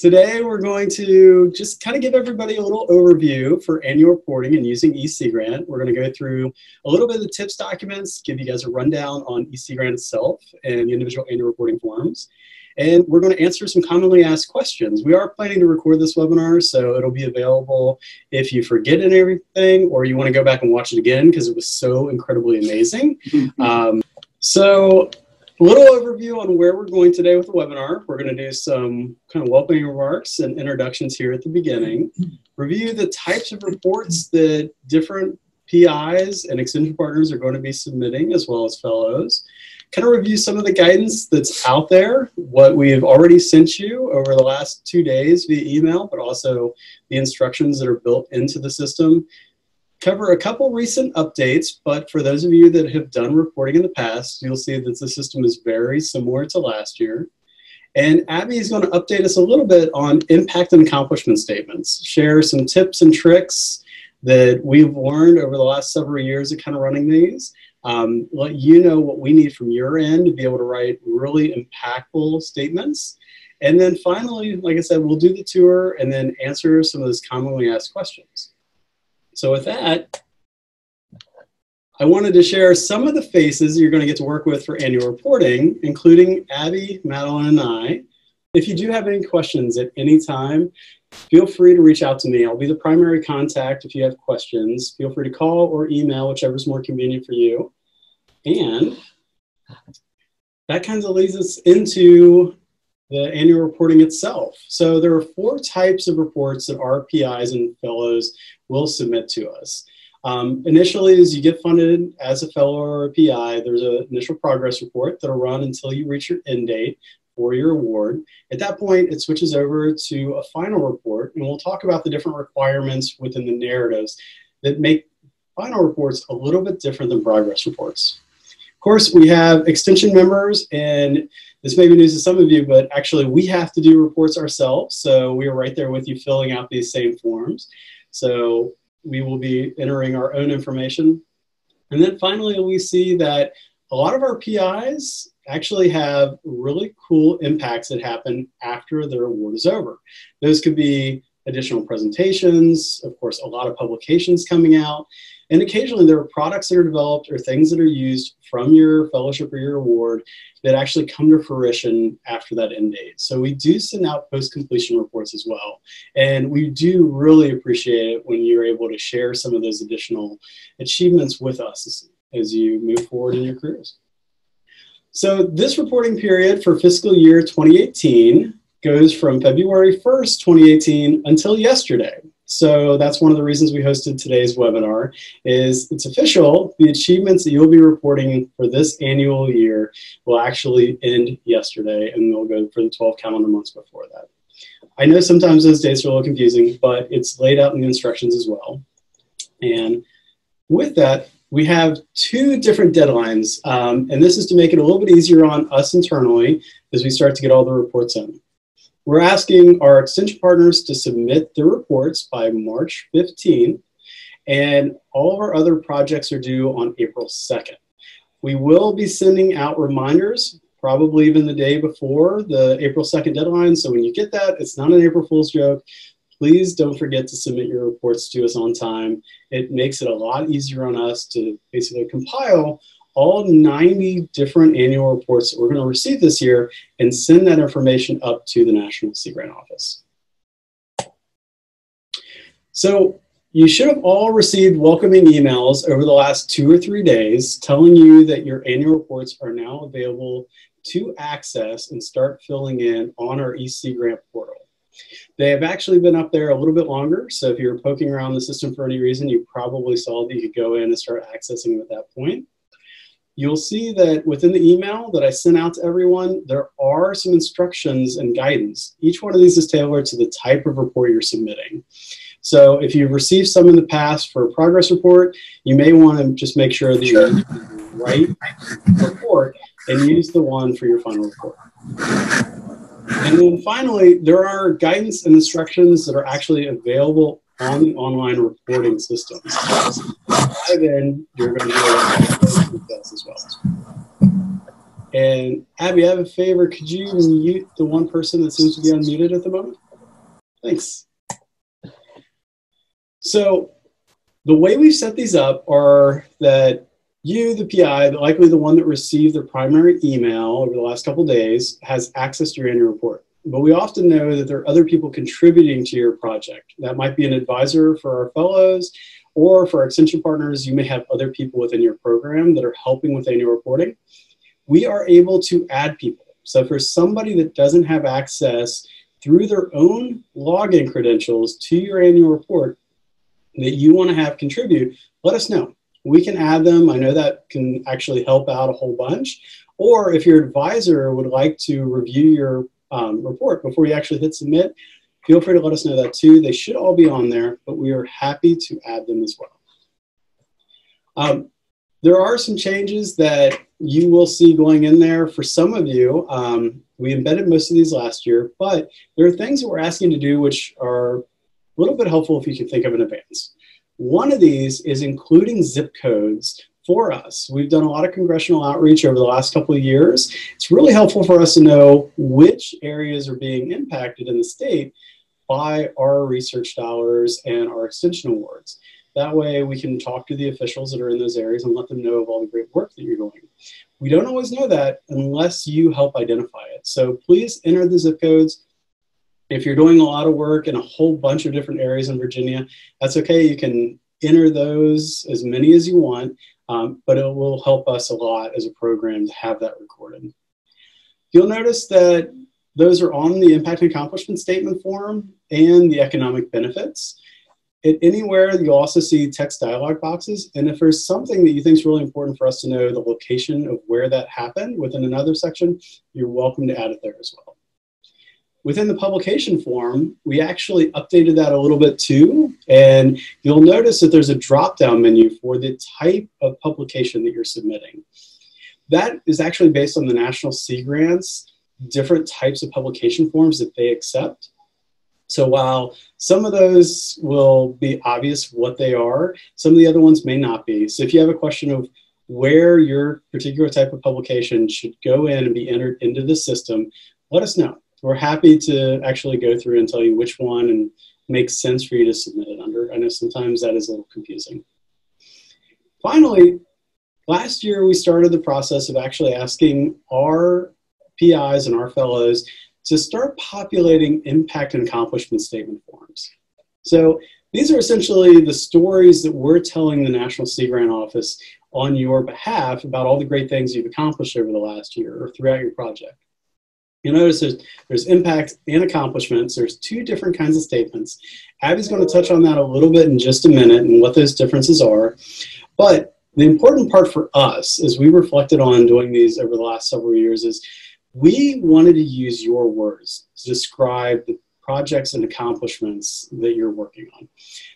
Today, we're going to just kind of give everybody a little overview for annual reporting and using eSeaGrant. We're going to go through a little bit of the tips documents, give you guys a rundown on eSeaGrant itself and the individual annual reporting forms. And we're going to answer some commonly asked questions. We are planning to record this webinar, so it'll be available if you forget everything or you want to go back and watch it again because it was so incredibly amazing. So a little overview on where we're going today with the webinar. We're going to do some kind of welcoming remarks and introductions here at the beginning. Review the types of reports that different PIs and extension partners are going to be submitting, as well as fellows. Kind of review some of the guidance that's out there, what we've already sent you over the last 2 days via email, but also the instructions that are built into the system. Cover a couple recent updates, but for those of you that have done reporting in the past, you'll see that the system is very similar to last year. And Abby is going to update us a little bit on impact and accomplishment statements, share some tips and tricks that we've learned over the last several years of kind of running these. Let you know what we need from your end to be able to write really impactful statements. And then finally, like I said, we'll do the tour and then answer some of those commonly asked questions. So with that, I wanted to share some of the faces you're going to get to work with for annual reporting, including Abby, Madeline, and I. If you do have any questions at any time, feel free to reach out to me. I'll be the primary contact if you have questions. Feel free to call or email, whichever is more convenient for you. And that kind of leads us into the annual reporting itself. So there are 4 types of reports that our PIs and fellows will submit to us. Initially, as you get funded as a fellow or a PI, there's an initial progress report that'll run until you reach your end date for your award. At that point, it switches over to a final report, and we'll talk about the different requirements within the narratives that make final reports a little bit different than progress reports. Of course, we have extension members, and this may be news to some of you, but actually we have to do reports ourselves. So we are right there with you filling out these same forms. So we will be entering our own information. And then finally, we see that a lot of our PIs actually have really cool impacts that happen after their award is over. Those could be additional presentations, of course, a lot of publications coming out. And occasionally there are products that are developed or things that are used from your fellowship or your award that actually come to fruition after that end date. So we do send out post-completion reports as well. And we do really appreciate it when you're able to share some of those additional achievements with us as you move forward in your careers. So this reporting period for fiscal year 2018 goes from February 1st, 2018 until yesterday. So that's one of the reasons we hosted today's webinar is it's official. The achievements that you'll be reporting for this annual year will actually end yesterday, and they'll go for the 12 calendar months before that. I know sometimes those dates are a little confusing, but it's laid out in the instructions as well. And with that, we have 2 different deadlines, and this is to make it a little bit easier on us internally as we start to get all the reports in. We're asking our extension partners to submit their reports by March 15th, and all of our other projects are due on April 2nd. We will be sending out reminders, probably even the day before the April 2nd deadline, so when you get that, it's not an April Fool's joke. Please don't forget to submit your reports to us on time. It makes it a lot easier on us to basically compile all 90 different annual reports that we're going to receive this year and send that information up to the National Sea Grant Office. So you should have all received welcoming emails over the last 2 or 3 days telling you that your annual reports are now available to access and start filling in on our eSeaGrant portal. They have actually been up there a little bit longer, so if you're poking around the system for any reason, you probably saw that you could go in and start accessing them at that point. You'll see that within the email that I sent out to everyone, there are some instructions and guidance. Each one of these is tailored to the type of report you're submitting. So if you've received some in the past for a progress report, you may want to just make sure that you use the right report and use the one for your final report. And then finally, there are guidance and instructions that are actually available on the online reporting system. So by then, you're going to know details as well. And Abby, I have a favor. Could you mute the one person that seems to be unmuted at the moment? Thanks. So the way we've set these up are that you, the PI, likely the one that received the primary email over the last couple of days, has access to your annual report. But we often know that there are other people contributing to your project. That might be an advisor for our fellows, or for our extension partners, you may have other people within your program that are helping with annual reporting. We are able to add people. So for somebody that doesn't have access through their own login credentials to your annual report that you want to have contribute, let us know. We can add them. I know that can actually help out a whole bunch. Or if your advisor would like to review your report before you actually hit submit, feel free to let us know that too. They should all be on there, but we are happy to add them as well. There are some changes that you will see going in there. For some of you, we embedded most of these last year, but there are things that we're asking to do which are a little bit helpful if you can think of in advance. One of these is including zip codes for us. We've done a lot of congressional outreach over the last couple of years. It's really helpful for us to know which areas are being impacted in the state by our research dollars and our extension awards. That way we can talk to the officials that are in those areas and let them know of all the great work that you're doing. We don't always know that unless you help identify it. So please enter the zip codes. If you're doing a lot of work in a whole bunch of different areas in Virginia, that's okay. You can enter those, as many as you want, but it will help us a lot as a program to have that recorded. You'll notice that those are on the impact and accomplishment statement form and the economic benefits. At anywhere, you'll also see text dialog boxes. And if there's something that you think is really important for us to know, the location of where that happened within another section, you're welcome to add it there as well. Within the publication form, we actually updated that a little bit too. And you'll notice that there's a drop-down menu for the type of publication that you're submitting. That is actually based on the National Sea Grants, different types of publication forms that they accept. So while some of those will be obvious what they are, some of the other ones may not be. So if you have a question of where your particular type of publication should go in and be entered into the system, let us know. We're happy to actually go through and tell you which one and makes sense for you to submit it under. I know sometimes that is a little confusing. Finally, last year we started the process of actually asking our PIs and our fellows to start populating impact and accomplishment statement forms. So these are essentially the stories that we're telling the National Sea Grant Office on your behalf about all the great things you've accomplished over the last year or throughout your project. You'll notice there's impact and accomplishments. There's two different kinds of statements. Abby's going to touch on that a little bit in just a minute and what those differences are. But the important part for us, as we reflected on doing these over the last several years, is we wanted to use your words to describe the projects and accomplishments that you're working on.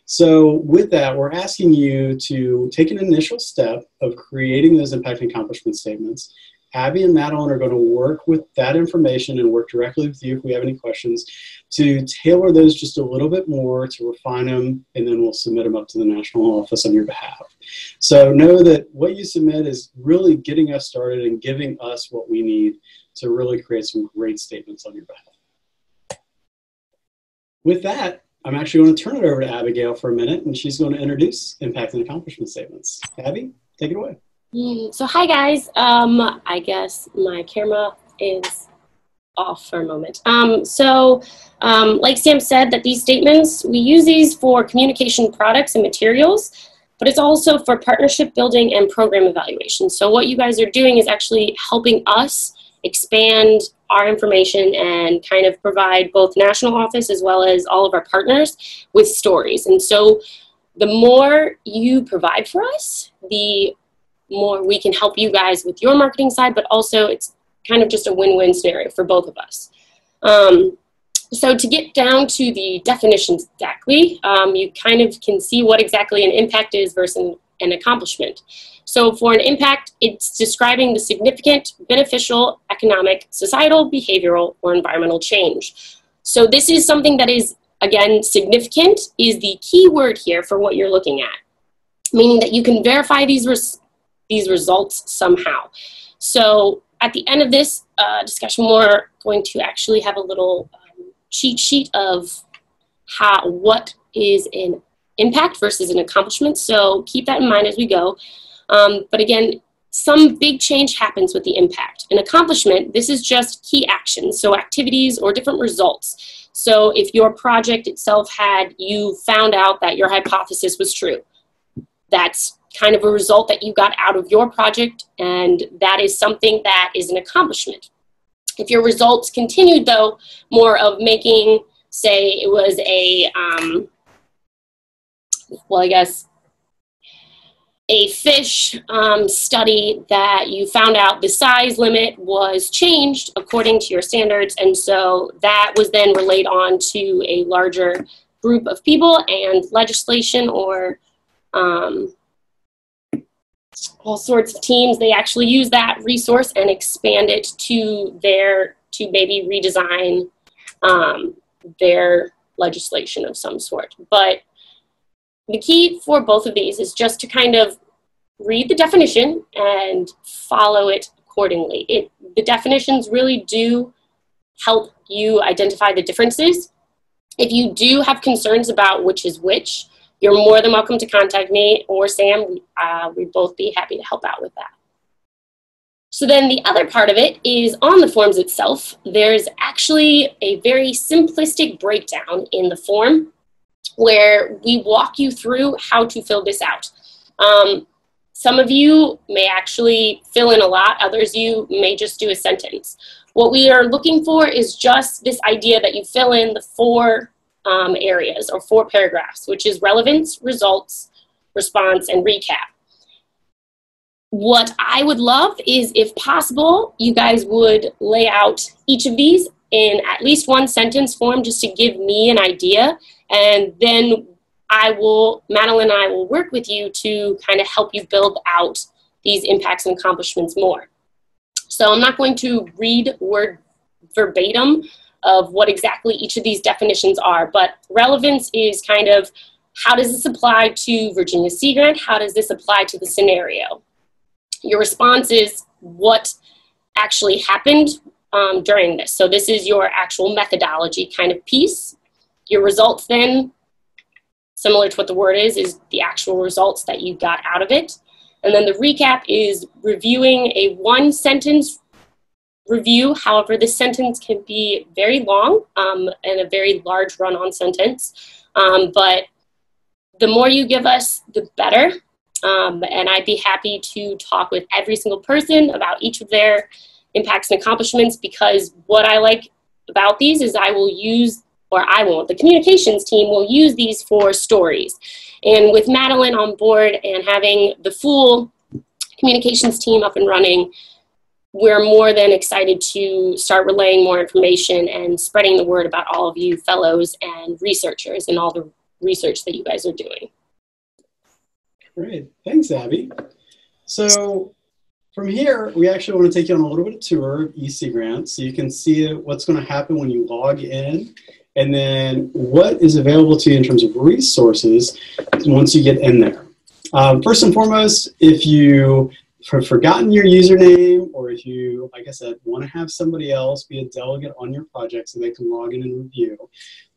So with that, we're asking you to take an initial step of creating those impact and accomplishment statements. Abby and Madeline are going to work with that information and work directly with you if we have any questions to tailor those just a little bit more, to refine them, and then we'll submit them up to the national office on your behalf. So know that what you submit is really getting us started and giving us what we need to really create some great statements on your behalf. With that, I'm actually going to turn it over to Abigail for a minute, and she's going to introduce impact and accomplishment statements. Abby, take it away. So hi guys, I guess my camera is off for a moment. Like Sam said, that these statements, we use these for communication products and materials, but it's also for partnership building and program evaluation. So what you guys are doing is actually helping us expand our information and kind of provide both national office as well as all of our partners with stories. And so the more you provide for us, the more we can help you guys with your marketing side, but also it's kind of just a win-win scenario for both of us. So to get down to the definitions exactly, you kind of can see what exactly an impact is versus an accomplishment. So for an impact, it's describing the significant, beneficial, economic, societal, behavioral, or environmental change. So this is something that is, again, significant is the key word here for what you're looking at, meaning that you can verify these results somehow. So at the end of this discussion, we're going to actually have a little cheat sheet of what is an impact versus an accomplishment. So keep that in mind as we go. But again, some big change happens with the impact. An accomplishment, this is just key actions, so activities or different results. So if your project itself you found out that your hypothesis was true, that's kind of a result that you got out of your project, and that is something that is an accomplishment. If your results continued, though, more of making, say it was a, a fish study that you found out the size limit was changed according to your standards, and so that was then relayed on to a larger group of people, and legislation or all sorts of teams, they actually use that resource and expand it to maybe redesign their legislation of some sort. But the key for both of these is just to kind of read the definition and follow it accordingly. The definitions really do help you identify the differences. If you do have concerns about which is which, you're more than welcome to contact me or Sam. We'd both be happy to help out with that. So then the other part of it is on the forms itself. There's actually a very simplistic breakdown in the form where we walk you through how to fill this out. Some of you may actually fill in a lot, others you may just do a sentence. What we are looking for is just this idea that you fill in the 4 areas or 4 paragraphs, which is relevance, results, response, and recap. What I would love is, if possible, you guys would lay out each of these in at least 1 sentence form just to give me an idea, and then Madeline and I will work with you to kind of help you build out these impacts and accomplishments more. So I'm not going to read word verbatim of what exactly each of these definitions are, but relevance is kind of, how does this apply to Virginia Sea Grant? How does this apply to the scenario? Your response is what actually happened during this. So this is your actual methodology kind of piece. Your results then, similar to what the word is the actual results that you got out of it. And then the recap is reviewing a 1-sentence review. However, this sentence can be very long and a very large run-on sentence. But the more you give us, the better. And I'd be happy to talk with every single person about each of their impacts and accomplishments, because what I like about these is the communications team will use these for stories. And with Madeline on board and having the full communications team up and running, we're more than excited to start relaying more information and spreading the word about all of you fellows and researchers and all the research that you guys are doing. Great, thanks, Abby. So from here, we actually want to take you on a little bit of tour of EC Grant so you can see what's going to happen when you log in, and then what is available to you in terms of resources once you get in there. First and foremost, if you have forgotten your username, or if you, like I said, want to have somebody else be a delegate on your project so they can log in and review,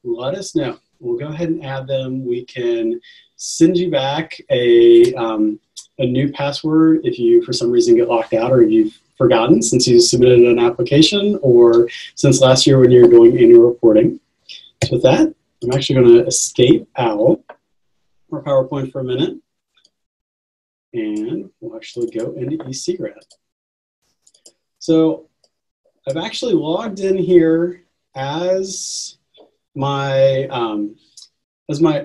let us know. We'll go ahead and add them. We can send you back a new password if you, for some reason, get locked out or you've forgotten since you submitted an application, or since last year when you were doing annual reporting. So with that, I'm actually going to escape out our PowerPoint for a minute, and we'll actually go into EC Grant. So I've actually logged in here as my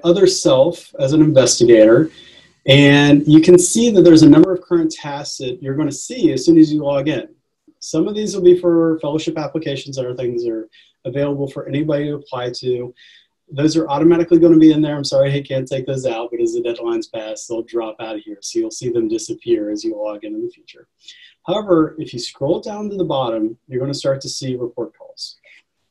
other self, as an investigator, and you can see that there's a number of current tasks that you're going to see as soon as you log in. Some of these will be for fellowship applications. Other things are available for anybody to apply to. Those are automatically going to be in there. I'm sorry I can't take those out, but as the deadlines pass, they'll drop out of here. So you'll see them disappear as you log in the future. However, if you scroll down to the bottom, you're going to start to see report calls.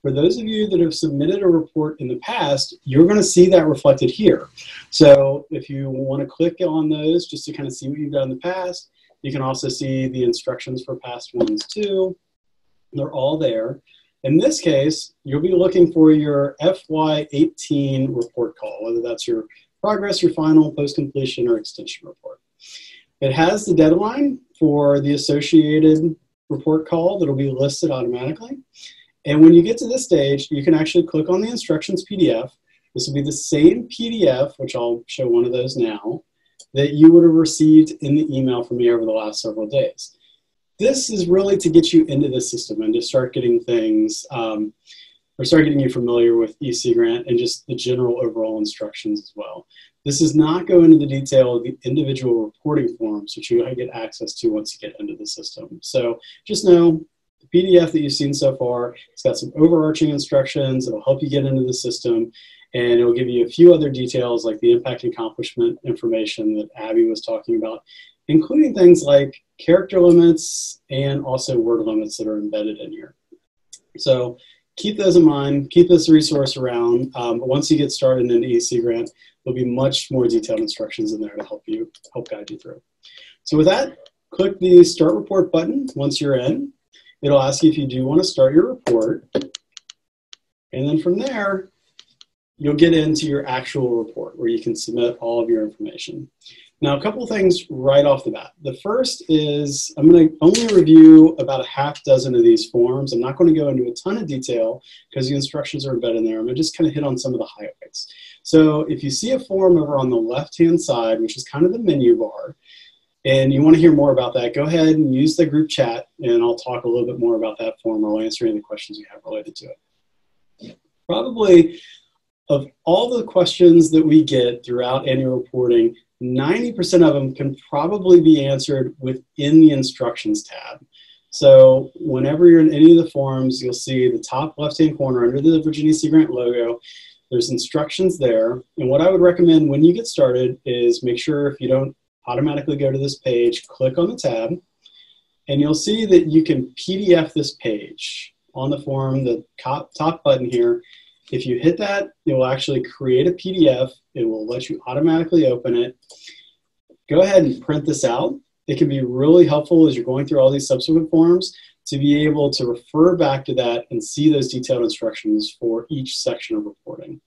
For those of you that have submitted a report in the past, you're going to see that reflected here. So if you want to click on those just to kind of see what you've done in the past, you can also see the instructions for past ones too. They're all there. In this case, you'll be looking for your FY18 report call, whether that's your progress, your final, post-completion, or extension report. It has the deadline for the associated report call that'll be listed automatically. And when you get to this stage, you can actually click on the instructions PDF. This will be the same PDF, which I'll show one of those now, that you would have received in the email from me over the last several days. This is really to get you into the system and to start getting things, or start getting you familiar with eSeaGrant and just the general overall instructions as well. This does not go into the detail of the individual reporting forms, which you get access to once you get into the system. So just know the PDF that you've seen so far, it's got some overarching instructions. It'll help you get into the system, and it'll give you a few other details like the impact and accomplishment information that Abby was talking about, including things like character limits and also word limits that are embedded in here. So keep those in mind, keep this resource around. But once you get started into eSeaGrant, there'll be much more detailed instructions in there to help guide you through. So with that, click the Start Report button once you're in. It'll ask you if you do want to start your report. And then from there, you'll get into your actual report where you can submit all of your information. Now, a couple of things right off the bat. The first is I'm going to only review about a half dozen of these forms. I'm not going to go into a ton of detail because the instructions are embedded in there. I'm going to just kind of hit on some of the highlights. So if you see a form over on the left-hand side, which is kind of the menu bar, and you want to hear more about that, go ahead and use the group chat, and I'll talk a little bit more about that form or I'll answer any questions you have related to it. Probably of all the questions that we get throughout annual reporting, 90% of them can probably be answered within the instructions tab. So whenever you're in any of the forms, you'll see the top left-hand corner under the Virginia eSeaGrant logo, there's instructions there. And what I would recommend when you get started is make sure if you don't automatically go to this page, click on the tab, and you'll see that you can PDF this page on the form, the top button here. If you hit that, it will actually create a PDF. It will let you automatically open it. Go ahead and print this out. It can be really helpful as you're going through all these subsequent forms to be able to refer back to that and see those detailed instructions for each section of reporting.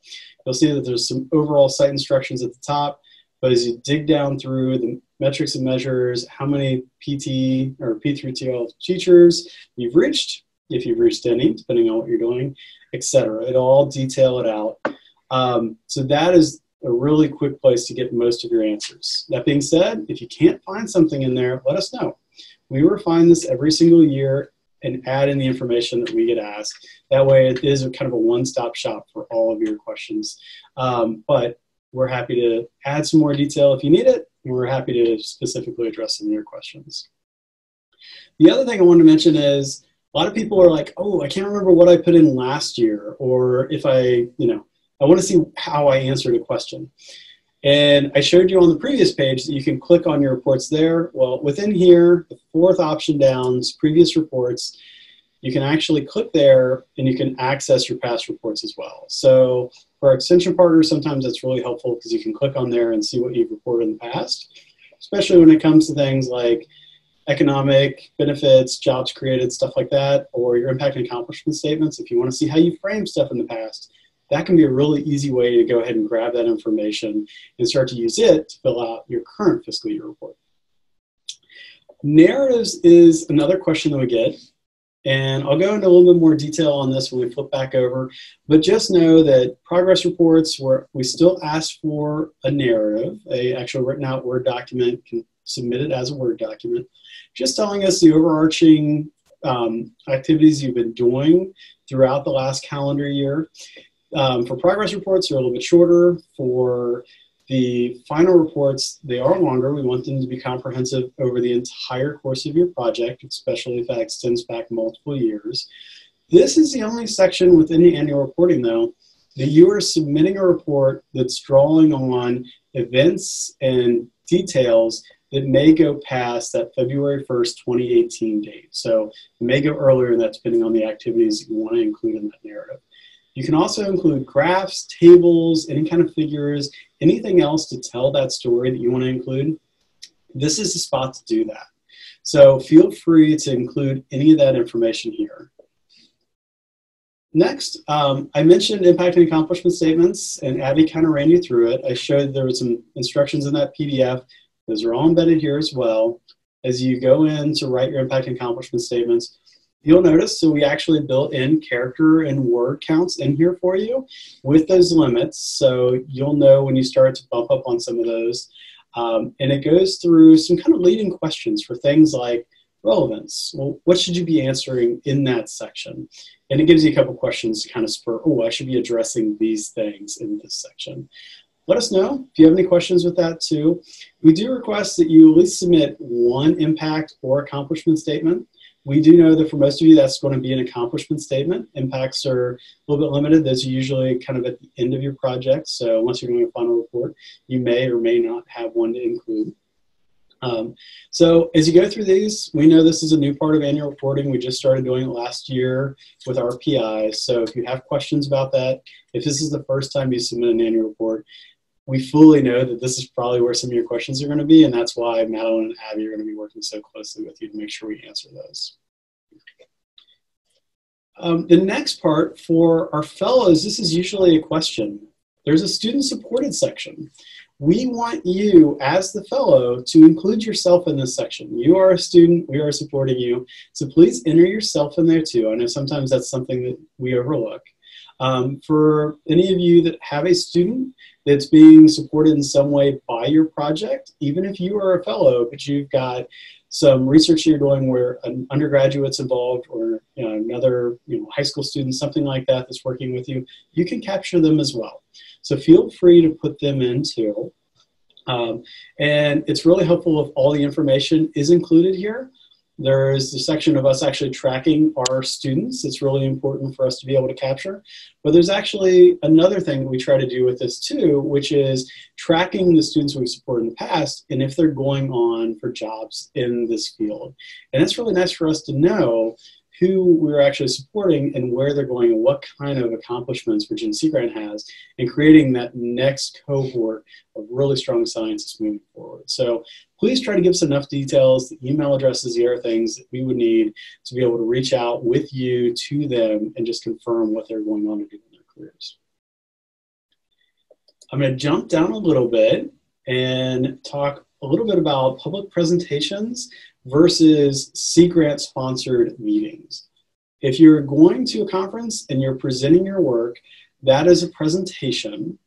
You'll see that there's some overall site instructions at the top, but as you dig down through the metrics and measures, how many PT or P through 12 teachers you've reached, if you've reached any, depending on what you're doing, etc. It'll all detail it out. So that is a really quick place to get most of your answers. That being said, if you can't find something in there, let us know. We refine this every single year and add in the information that we get asked. That way it is a kind of a one-stop shop for all of your questions. But we're happy to add some more detail if you need it, and we're happy to specifically address some of your questions. The other thing I wanted to mention is a lot of people are like, oh, I can't remember what I put in last year, or if I want to see how I answered a question. And I showed you on the previous page that you can click on your reports there. Well, within here, the fourth option down, previous reports, you can actually click there and you can access your past reports as well. So for our extension partners, sometimes that's really helpful because you can click on there and see what you've reported in the past, especially when it comes to things like economic benefits, jobs created, stuff like that, or your impact and accomplishment statements. If you want to see how you framed stuff in the past, that can be a really easy way to go ahead and grab that information and start to use it to fill out your current fiscal year report. Narratives is another question that we get, and I'll go into a little bit more detail on this when we flip back over, but just know that progress reports, where we still ask for a narrative, a actual written out Word document, can submit it as a Word document, just telling us the overarching activities you've been doing throughout the last calendar year. For progress reports, they're a little bit shorter. For the final reports, they are longer. We want them to be comprehensive over the entire course of your project, especially if that extends back multiple years. This is the only section within the annual reporting, though, that you are submitting a report that's drawing on events and details that may go past that February 1st, 2018 date. So it may go earlier than that, depending on the activities you want to include in that narrative. You can also include graphs, tables, any kind of figures, anything else to tell that story that you want to include. This is the spot to do that. So feel free to include any of that information here. Next, I mentioned impact and accomplishment statements, and Abby kind of ran you through it. I showed there were some instructions in that PDF. Those are all embedded here as well. As you go in to write your impact and accomplishment statements, you'll notice, so we actually built in character and word counts in here for you with those limits, so you'll know when you start to bump up on some of those. And it goes through some kind of leading questions for things like relevance. Well, what should you be answering in that section? And it gives you a couple questions to kind of spur, oh, I should be addressing these things in this section. Let us know if you have any questions with that too. We do request that you at least submit one impact or accomplishment statement. We do know that for most of you, that's going to be an accomplishment statement. Impacts are a little bit limited. Those are usually kind of at the end of your project. So once you're doing a final report, you may or may not have one to include. So as you go through these, we know this is a new part of annual reporting. We just started doing it last year with our PI. So if you have questions about that, if this is the first time you submit an annual report, we fully know that this is probably where some of your questions are going to be, and that's why Madeline and Abby are going to be working so closely with you to make sure we answer those. The next part for our fellows, this is usually a question. There's a student-supported section. We want you, as the fellow, to include yourself in this section. You are a student, we are supporting you, so please enter yourself in there too. I know sometimes that's something that we overlook. For any of you that have a student that's being supported in some way by your project, even if you are a fellow, but you've got some research you're doing where an undergraduate's involved or another high school student, something like that that's working with you, you can capture them as well. So feel free to put them in too. And it's really helpful if all the information is included here. There's the section of us actually tracking our students. It's really important for us to be able to capture. But there's actually another thing that we try to do with this too, which is tracking the students we've supported in the past and if they're going on for jobs in this field. And it's really nice for us to know who we're actually supporting and where they're going and what kind of accomplishments Virginia Sea Grant has in creating that next cohort of really strong scientists moving forward. So please try to give us enough details, the email addresses, the other things that we would need to be able to reach out with you to them and just confirm what they're going on to do in their careers. I'm going to jump down a little bit and talk a little bit about public presentations versus Sea Grant sponsored meetings. If you're going to a conference and you're presenting your work, that is a presentation.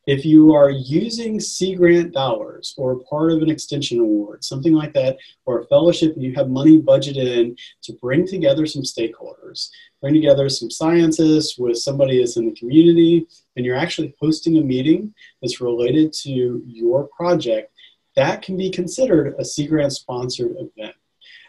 If you are using Sea Grant dollars or part of an extension award, something like that, or a fellowship, and you have money budgeted in to bring together some stakeholders, bring together some scientists with somebody that's in the community, and you're actually hosting a meeting that's related to your project, that can be considered a Sea Grant sponsored event.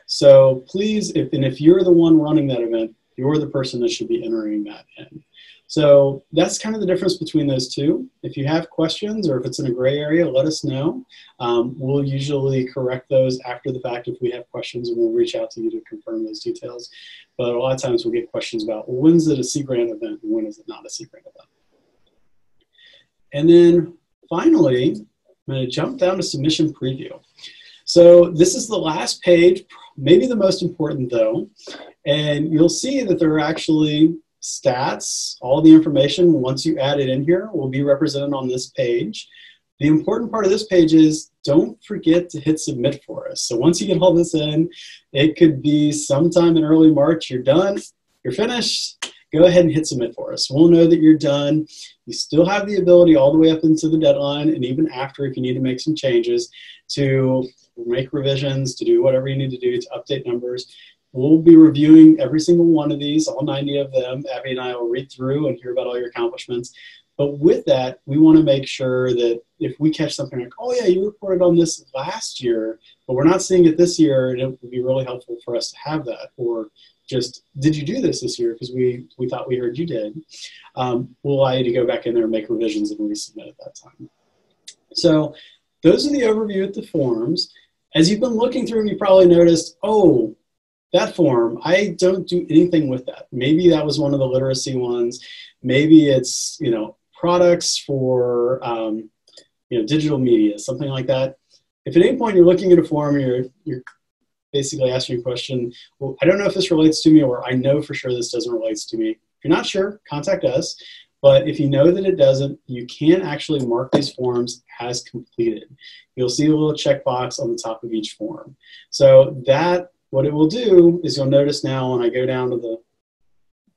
So please, if you're the one running that event, you're the person that should be entering that in. So that's kind of the difference between those two. If you have questions or if it's in a gray area, let us know. We'll usually correct those after the fact if we have questions, and we'll reach out to you to confirm those details. But a lot of times we'll get questions about, well, when is it a Sea Grant event and when is it not a Sea Grant event? And then finally, I'm going to jump down to submission preview. So this is the last page, maybe the most important though, and you'll see that there are actually stats, all the information, once you add it in here, will be represented on this page. The important part of this page is don't forget to hit submit for us. So once you get all this in, it could be sometime in early March, you're done, you're finished, go ahead and hit submit for us. We'll know that you're done. You still have the ability all the way up into the deadline and even after if you need to make some changes to make revisions, to do whatever you need to do to update numbers. We'll be reviewing every single one of these, all 90 of them. Abby and I will read through and hear about all your accomplishments. But with that, we want to make sure that if we catch something like, oh yeah, you reported on this last year, but we're not seeing it this year, and it would be really helpful for us to have that. Or just, did you do this year? Because we thought we heard you did. We'll allow you to go back in there and make revisions and resubmit at that time. So those are the overview of the forms. As you've been looking through them, you probably noticed, oh, that form, I don't do anything with that. Maybe that was one of the literacy ones. Maybe it's, products for, digital media, something like that. If at any point you're looking at a form, you're basically asking a question, well, I don't know if this relates to me, or I know for sure this doesn't relate to me, you're not sure, contact us. But if you know that it doesn't, you can actually mark these forms as completed. You'll see a little checkbox on the top of each form. So that, what it will do is you'll notice now when I go down to the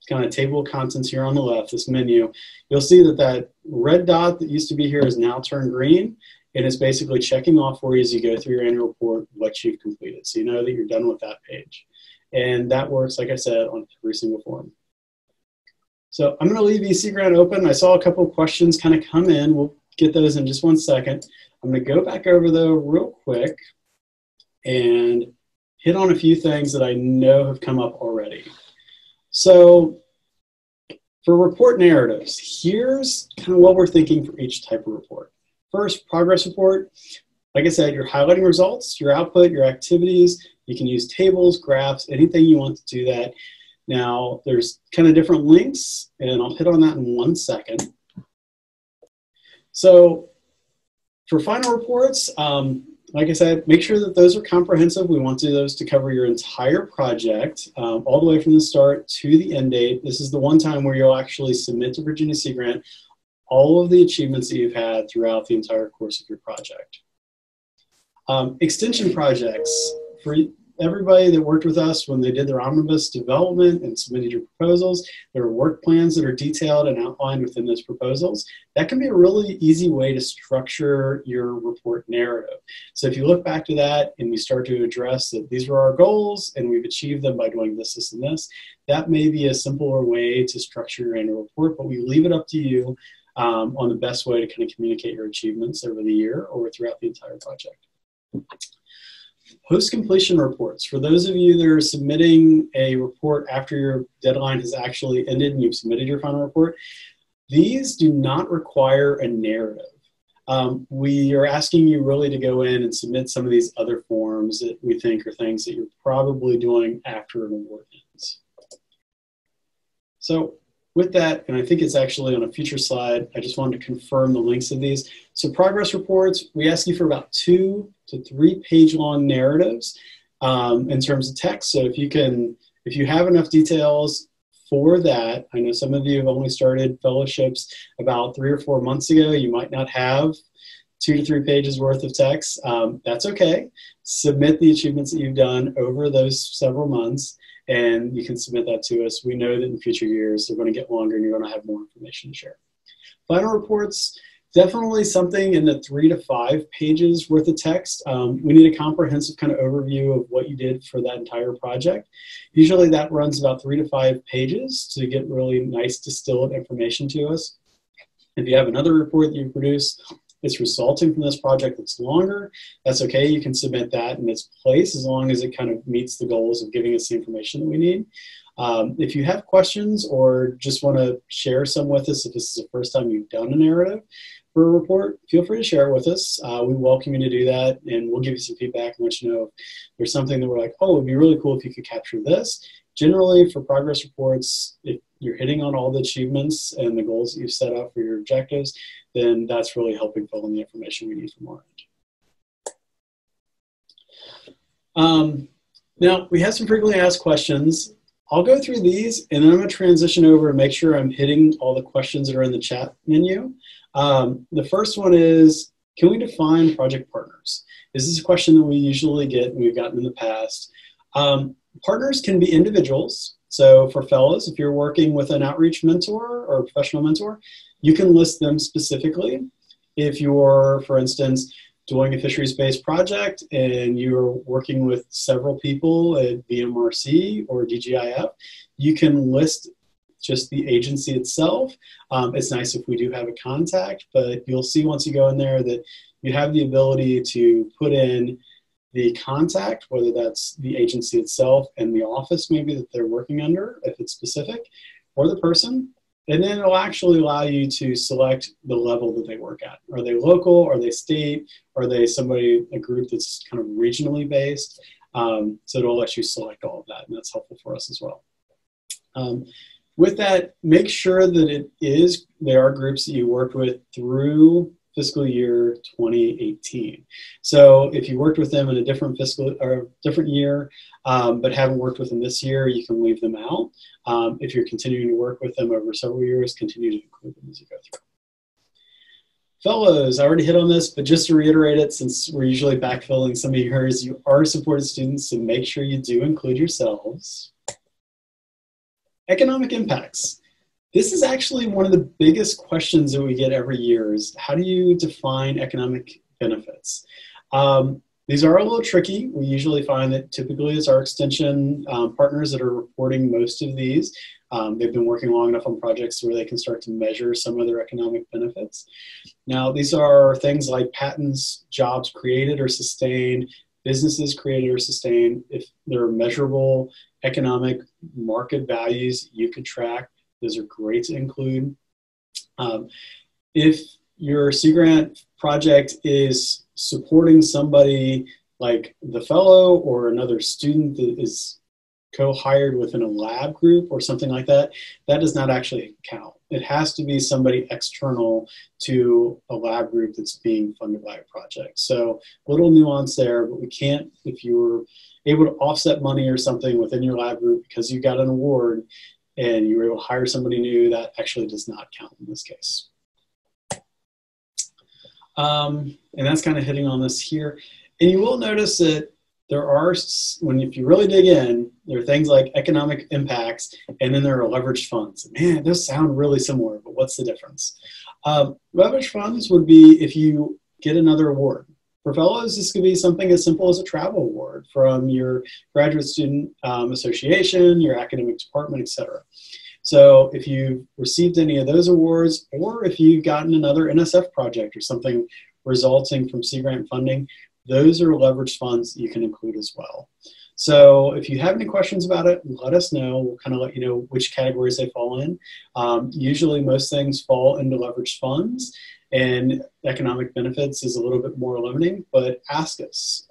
kind of table of contents here on the left, this menu, you'll see that that red dot that used to be here is now turned green. And it's basically checking off for you as you go through your annual report what you've completed. So you know that you're done with that page. And that works, like I said, on every single form. So I'm going to leave eCgrant open. I saw a couple of questions kind of come in. We'll get those in just one second. I'm going to go back over though real quick and hit on a few things that I know have come up already. So for report narratives, here's kind of what we're thinking for each type of report. First, progress report. Like I said, you're highlighting results, your output, your activities. You can use tables, graphs, anything you want to do that. Now, there's kind of different links, and I'll hit on that in 1 second. So for final reports, like I said, make sure that those are comprehensive. We want those to cover your entire project, all the way from the start to the end date. This is the one time where you'll actually submit to Virginia Sea Grant all of the achievements that you've had throughout the entire course of your project. Extension projects. For everybody that worked with us when they did their omnibus development and submitted your proposals, there are work plans that are detailed and outlined within those proposals. That can be a really easy way to structure your report narrative. So if you look back to that and we start to address that these were our goals and we've achieved them by doing this, this, and this, that may be a simpler way to structure your annual report, but we leave it up to you on the best way to kind of communicate your achievements over the year or throughout the entire project. Post-completion reports. For those of you that are submitting a report after your deadline has actually ended and you've submitted your final report, these do not require a narrative. We are asking you really to go in and submit some of these other forms that we think are things that you're probably doing after an award ends. So with that, and I think it's actually on a future slide, I just wanted to confirm the links of these. So progress reports, we ask you for about 2 to 3 page long narratives in terms of text. So if you have enough details for that, I know some of you have only started fellowships about 3 or 4 months ago. You might not have 2 to 3 pages worth of text. That's okay. Submit the achievements that you've done over those several months, and you can submit that to us. We know that in future years, they're going to get longer and you're going to have more information to share. Final reports, definitely something in the 3 to 5 pages worth of text. We need a comprehensive kind of overview of what you did for that entire project. Usually that runs about 3 to 5 pages to get really nice distilled information to us. If you have another report that you produce, it's resulting from this project that's longer, that's okay. You can submit that in its place as long as it kind of meets the goals of giving us the information that we need. If you have questions or just want to share some with us, if this is the first time you've done a narrative for a report, feel free to share it with us. We welcome you to do that, and we'll give you some feedback and let you know if there's something that we're like, oh, it'd be really cool if you could capture this. Generally, for progress reports, if you're hitting on all the achievements and the goals that you've set up for your objectives, then that's really helping fill in the information we need from our end. Now, we have some frequently asked questions. I'll go through these, and then I'm going to transition over and make sure I'm hitting all the questions that are in the chat menu. The first one is, can we define project partners? This is a question that we usually get and we've gotten in the past. Partners can be individuals. So for fellows, if you're working with an outreach mentor or a professional mentor, you can list them specifically. If you're, for instance, doing a fisheries-based project and you're working with several people at BMRC or DGIF, you can list just the agency itself. It's nice if we do have a contact, but you'll see once you go in there that you have the ability to put in the contact, whether that's the agency itself and the office maybe that they're working under, if it's specific, or the person. And then it'll actually allow you to select the level that they work at. Are they local? Are they state? Are they somebody, a group that's kind of regionally based? So it'll let you select all of that, and that's helpful for us as well. With that, make sure that there are groups that you worked with through fiscal year 2018. So if you worked with them in a different fiscal or different year, but haven't worked with them this year, you can leave them out. If you're continuing to work with them over several years, continue to include them as you go through. Fellows, I already hit on this, but just to reiterate it, since we're usually backfilling some of yours, you are supported students, so make sure you do include yourselves. Economic impacts. This is actually one of the biggest questions that we get every year is how do you define economic benefits? These are a little tricky. We usually find that typically it's our extension partners that are reporting most of these. They've been working long enough on projects where they can start to measure some of their economic benefits. Now, these are things like patents, jobs created or sustained, businesses created or sustained. If there are measurable economic market values you could track, those are great to include. If your Sea Grant project is supporting somebody like the fellow or another student that is co-hired within a lab group or something like that, that does not actually count. It has to be somebody external to a lab group that's being funded by a project. So a little nuance there, but we can't, if you were able to offset money or something within your lab group because you got an award and you were able to hire somebody new, that actually does not count in this case. And that's kind of hitting on this here. And you will notice that there are, if you really dig in, there are things like economic impacts, and then there are leveraged funds. Man, those sound really similar, but what's the difference? Leveraged funds would be if you get another award. For fellows, this could be something as simple as a travel award from your graduate student association, your academic department, etc. So if you've received any of those awards, or if you've gotten another NSF project or something resulting from Sea Grant funding, those are leveraged funds you can include as well. So if you have any questions about it, let us know. We'll kind of let you know which categories they fall in. Usually most things fall into leveraged funds, and economic benefits is a little bit more limiting, but ask us.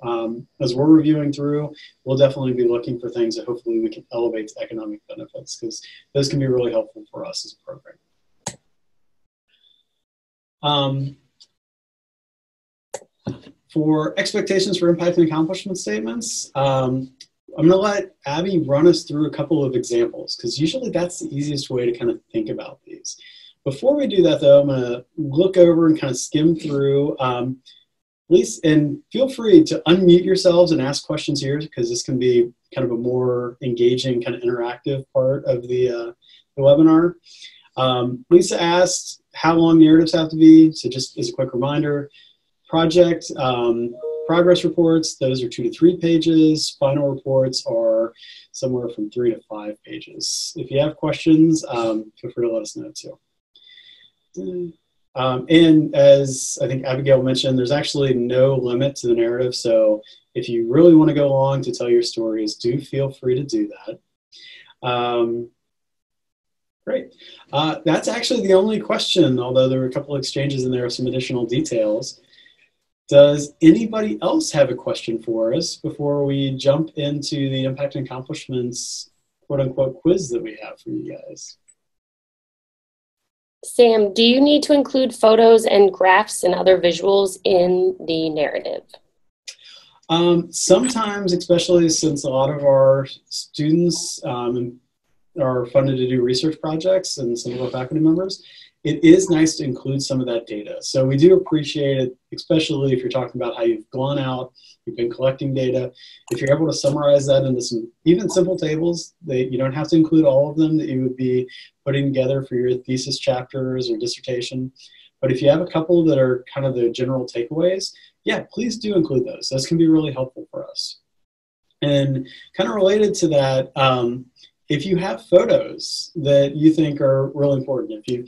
As we're reviewing through, we'll definitely be looking for things that hopefully we can elevate to economic benefits, because those can be really helpful for us as a program. For expectations for impact and accomplishment statements, I'm going to let Abby run us through a couple of examples, because usually that's the easiest way to kind of think about these. Before we do that, though, I'm going to look over and kind of skim through. Please, and feel free to unmute yourselves and ask questions here, because this can be kind of a more engaging, kind of interactive part of the webinar. Lisa asked how long narratives have to be. So just as a quick reminder, project progress reports, those are 2 to 3 pages. Final reports are somewhere from 3 to 5 pages. If you have questions, feel free to let us know too. And as I think Abigail mentioned, there's actually no limit to the narrative. So if you really want to go along to tell your stories, do feel free to do that. Great. That's actually the only question, although there were a couple of exchanges and there are some additional details. Does anybody else have a question for us before we jump into the impact and accomplishments, quote unquote, quiz that we have for you guys? Sam, do you need to include photos and graphs and other visuals in the narrative? Sometimes, especially since a lot of our students are funded to do research projects and some of our faculty members, it is nice to include some of that data. So we do appreciate it, especially if you're talking about how you've gone out, you've been collecting data. If you're able to summarize that into some even simple tables, that you don't have to include all of them that you would be putting together for your thesis chapters or dissertation. But if you have a couple that are kind of the general takeaways, yeah, please do include those. Those can be really helpful for us. And kind of related to that, if you have photos that you think are really important, if you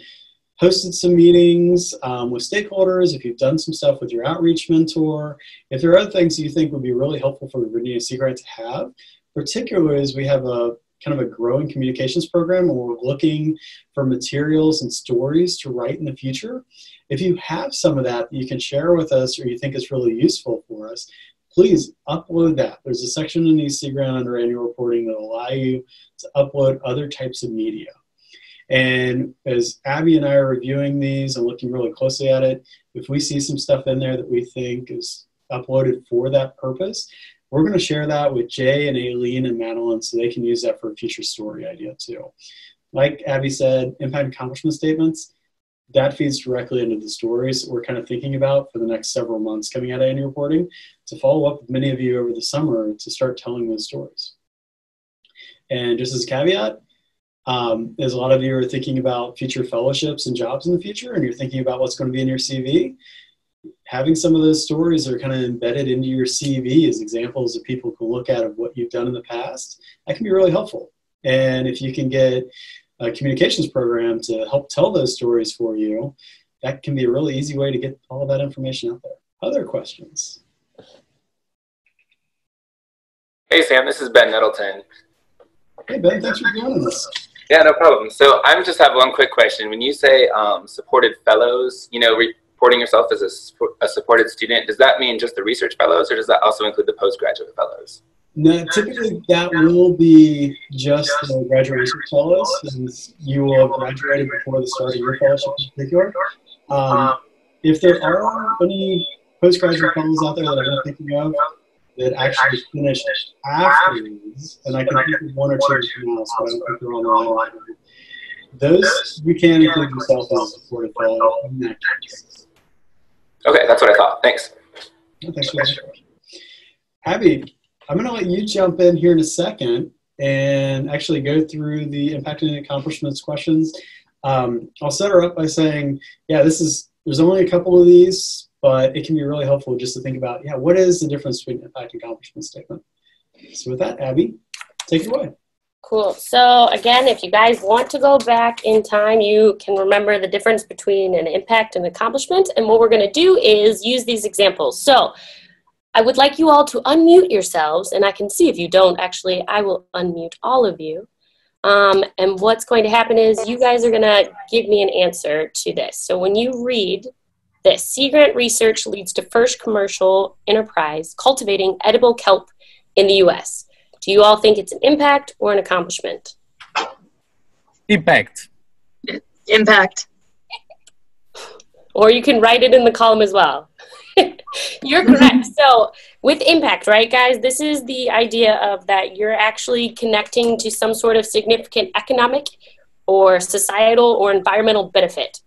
hosted some meetings with stakeholders, if you've done some stuff with your outreach mentor, if there are other things you think would be really helpful for the Virginia Sea Grant to have, particularly as we have a kind of a growing communications program and we're looking for materials and stories to write in the future. If you have some of that you can share with us or you think is really useful for us, please upload that. There's a section in the Sea Grant under annual reporting that will allow you to upload other types of media. And as Abby and I are reviewing these and looking really closely at it, if we see some stuff in there that we think is uploaded for that purpose, we're going to share that with Jay and Aileen and Madeline so they can use that for a future story idea too. Like Abby said, impact accomplishment statements, that feeds directly into the stories we're kind of thinking about for the next several months coming out of annual reporting to follow up with many of you over the summer to start telling those stories. And just as a caveat, as a lot of you are thinking about future fellowships and jobs in the future, and you're thinking about what's going to be in your CV, having some of those stories are kind of embedded into your CV as examples that people can look at of what you've done in the past, that can be really helpful. And if you can get a communications program to help tell those stories for you, that can be a really easy way to get all of that information out there. Other questions? Hey, Sam, this is Ben Nettleton. Hey, Ben, thanks for joining us. Yeah, no problem. So I just have one quick question. When you say supported fellows, you know, reporting yourself as a supported student, does that mean just the research fellows, or does that also include the postgraduate fellows? No, typically that will be just the graduation fellows, since you will have graduated before the start of your fellowship in particular. If there are any postgraduate fellows out there that I'm not thinking of that actually finished afterwards, and I can think of one or two now, so I don't think they're on the line. Those, you can include yourself as a supported fellow in that case. Okay, that's what I thought. Thanks. Yeah, thanks for that. Abby, I'm going to let you jump in here in a second and actually go through the impact and accomplishments questions. I'll set her up by saying, yeah, there's only a couple of these, but it can be really helpful just to think about, yeah, what is the difference between impact and accomplishment statement? So with that, Abby, take it away. Cool. So again, if you guys want to go back in time, you can remember the difference between an impact and accomplishment. And what we're going to do is use these examples. So I would like you all to unmute yourselves, and I can see if you don't, actually, I will unmute all of you. And what's going to happen is you guys are going to give me an answer to this. So when you read this, Sea Grant research leads to first commercial enterprise cultivating edible kelp in the U.S. Do you all think it's an impact or an accomplishment? Impact. Impact. Or you can write it in the column as well. You're correct. So with impact, right, guys, this is the idea of that you're actually connecting to some sort of significant economic or societal or environmental benefit.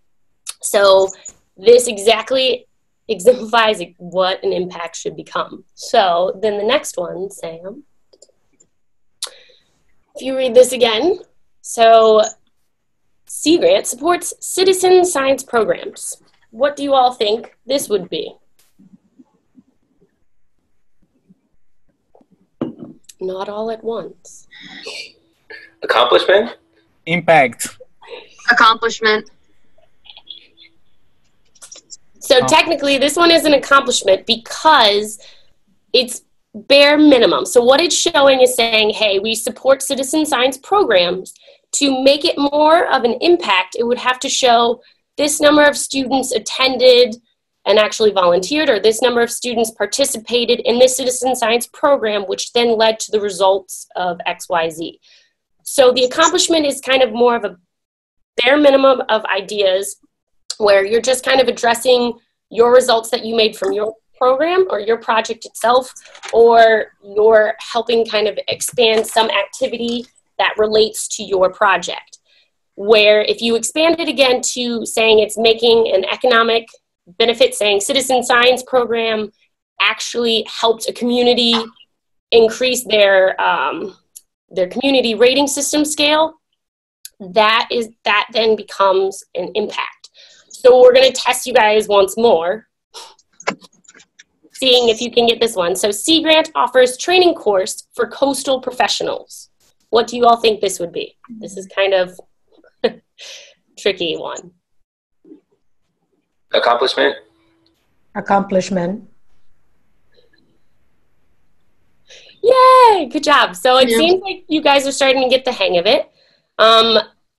So this exactly exemplifies what an impact should become. So then the next one, Sam, if you read this again, so Sea Grant supports citizen science programs. What do you all think this would be? Not all at once. Accomplishment? Impact. Accomplishment. So technically, this one is an accomplishment because it's bare minimum. So what it's showing is saying, hey, we support citizen science programs. To make it more of an impact, it would have to show this number of students attended and actually volunteered, or this number of students participated in this citizen science program, which then led to the results of XYZ. So the accomplishment is kind of more of a bare minimum of ideas where you're just kind of addressing your results that you made from your program or your project itself, or you're helping kind of expand some activity that relates to your project. Where if you expand it again to saying it's making an economic benefit, saying citizen science program actually helped a community increase their community rating system scale, that then becomes an impact. So we're going to test you guys once more, seeing if you can get this one. So Sea Grant offers training course for coastal professionals. What do you all think this would be? This is kind of tricky one. Accomplishment? Accomplishment. Yay, good job. So it seems like you guys are starting to get the hang of it.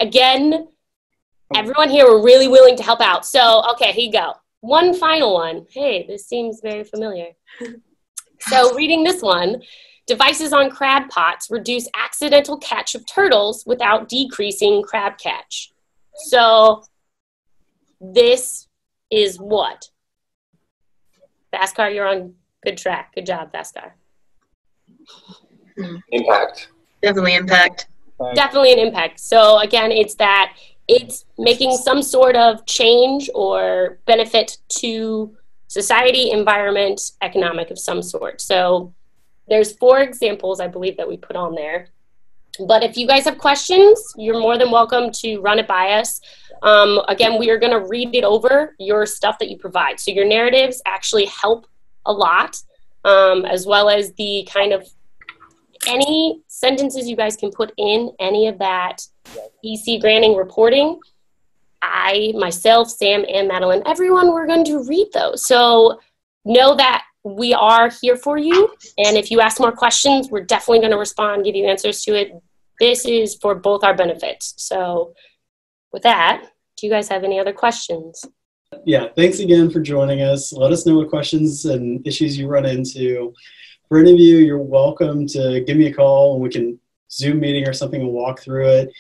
Again, everyone here were really willing to help out. So, okay, here you go. One final one. Hey, this seems very familiar. So reading this one, devices on crab pots reduce accidental catch of turtles without decreasing crab catch. So this is what? Bhaskar, you're on good track. Good job, Bhaskar. Impact. Definitely impact. Definitely an impact. So again, it's making some sort of change or benefit to society, environment, economic of some sort. So there's 4 examples, I believe, that we put on there. But if you guys have questions, you're more than welcome to run it by us. Again, we are going to read it over your stuff that you provide. So your narratives actually help a lot, as well as the kind of any sentences you guys can put in any of that EC granting reporting. I, myself, Sam, and Madeline, everyone, we're going to read those. So know that we are here for you. And if you ask more questions, we're definitely going to respond, give you answers to it. This is for both our benefits. So with that, do you guys have any other questions? Yeah, thanks again for joining us. Let us know what questions and issues you run into. For any of you, you're welcome to give me a call and we can Zoom meeting or something and walk through it.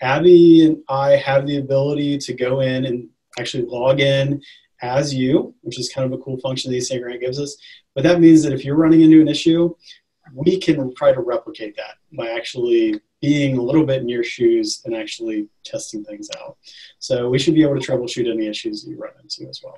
Abby and I have the ability to go in and actually log in as you, which is kind of a cool function the EC grant gives us. But that means that if you're running into an issue, we can try to replicate that by actually being a little bit in your shoes and actually testing things out. So we should be able to troubleshoot any issues that you run into as well.